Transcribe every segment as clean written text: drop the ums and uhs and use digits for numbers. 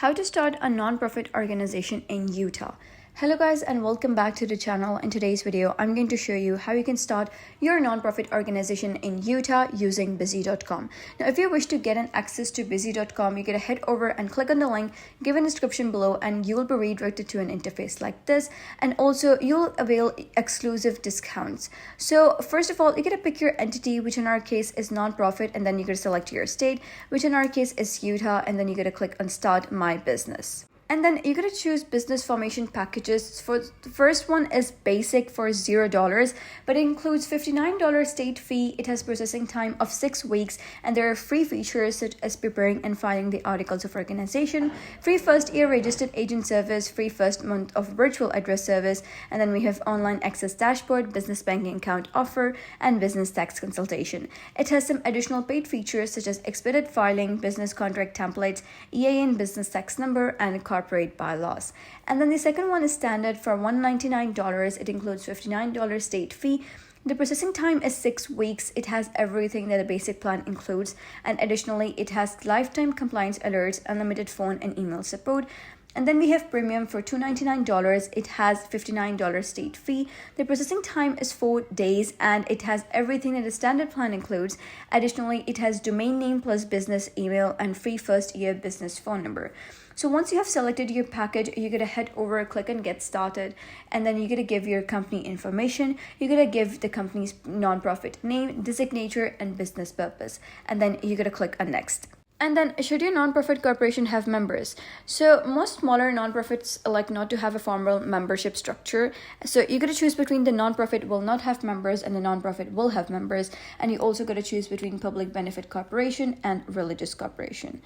How to start a nonprofit organization in Utah. Hello guys and welcome back to the channel. In today's video, I'm going to show you how you can start your nonprofit organization in Utah using Busy.com. Now, if you wish to get an access to Busy.com, you gotta head over and click on the link given in the description below and you will be redirected to an interface like this, and also you'll avail exclusive discounts. So first of all, you gotta pick your entity, which in our case is nonprofit, and then you gotta select your state, which in our case is Utah, and then you gotta click on Start My Business. And then you're going to choose business formation packages. For the first one is basic for $0, but it includes $59 state fee. It has processing time of 6 weeks, and there are free features such as preparing and filing the articles of organization, free first year registered agent service, free first month of virtual address service, and then we have online access dashboard, business banking account offer, and business tax consultation. It has some additional paid features such as expedited filing, business contract templates, EIN business tax number, and corporate bylaws. And then the second one is standard for $199. It includes $59 state fee. The processing time is 6 weeks. It has everything that a basic plan includes, and additionally it has lifetime compliance alerts, unlimited phone and email support. And then we have premium for $299. It has $59 state fee. The processing time is 4 days, and it has everything that a standard plan includes. Additionally, it has domain name plus business email and free first year business phone number. So once you have selected your package, you're going to head over, click on get started, and then you're going to give your company information. You're going to give the company's nonprofit name, designator, and business purpose. And then you're going to click on next. And then, should your nonprofit corporation have members? So most smaller nonprofits like not to have a formal membership structure. So you're going to choose between the nonprofit will not have members and the nonprofit will have members. And you also got to choose between public benefit corporation and religious corporation.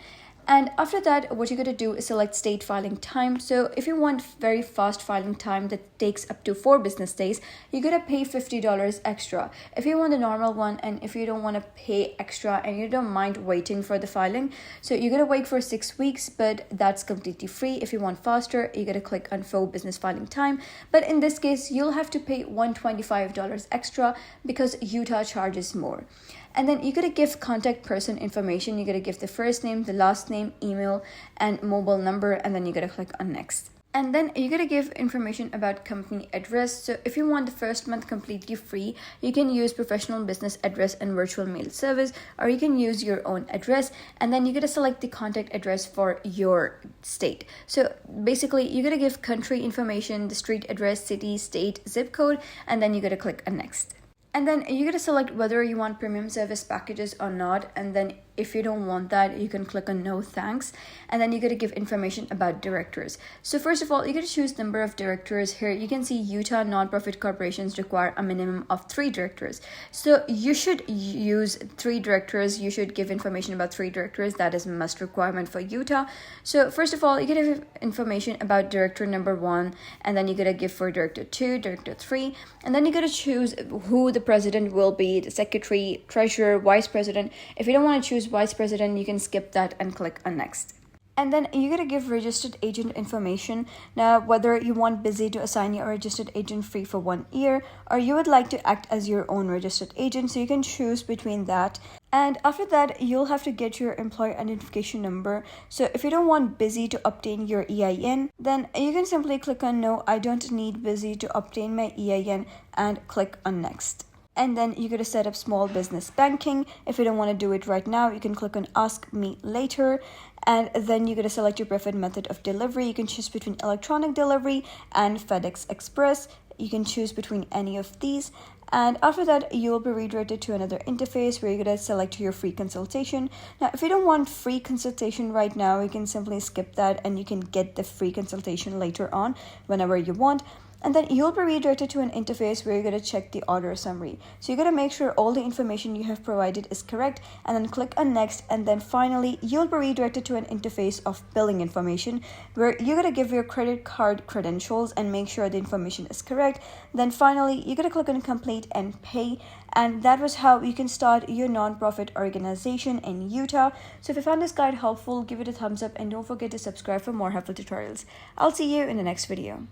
And after that, what you're going to do is select state filing time. So if you want very fast filing time that takes up to 4 business days, you're going to pay $50 extra. If you want a normal one, and if you don't want to pay extra and you don't mind waiting for the filing, so you're going to wait for 6 weeks, but that's completely free. If you want faster, you're going to click on 4 business filing time. But in this case, you'll have to pay $125 extra because Utah charges more. And then you're going to give contact person information. You're going to give the first name, the last name, email, and mobile number, and then you're going to click on next. And then you're going to give information about company address. So if you want the first month completely free, you can use professional business address and virtual mail service, or you can use your own address. And then you're going to select the contact address for your state. So basically, you're going to give country information, the street address, city, state, zip code, and then you're going to click on next. And then you're going to select whether you want premium service packages or not. And then if you don't want that, you can click on no thanks. And then you're going to give information about directors. So first of all, you're going to choose number of directors. Here you can see Utah nonprofit corporations require a minimum of 3 directors. So you should use 3 directors. You should give information about 3 directors. That is a must requirement for Utah. So first of all, you're going to give information about director number 1, and then you're going to give for director 2, director 3, and then you're going to choose who the president will be, the secretary, treasurer, vice president. If you don't want to choose vice president, you can skip that and click on next. And then you're going to give registered agent information. Now, whether you want Busy to assign you a registered agent free for 1 year, or you would like to act as your own registered agent, so you can choose between that. And after that, you'll have to get your employer identification number. So if you don't want Busy to obtain your EIN, then you can simply click on no, I don't need Busy to obtain my EIN, and click on next. And then you're going to set up small business banking. If you don't want to do it right now, you can click on ask me later. And then you're going to select your preferred method of delivery. You can choose between electronic delivery and FedEx Express. You can choose between any of these. And after that, you will be redirected to another interface where you're going to select your free consultation. Now, if you don't want free consultation right now, you can simply skip that and you can get the free consultation later on whenever you want. And then you'll be redirected to an interface where you're going to check the order summary. So you're going to make sure all the information you have provided is correct, and then click on next. And then finally, you'll be redirected to an interface of billing information where you're going to give your credit card credentials and make sure the information is correct. Then finally, you're going to click on complete and pay. And that was how you can start your nonprofit organization in Utah. So if you found this guide helpful, give it a thumbs up and don't forget to subscribe for more helpful tutorials. I'll see you in the next video.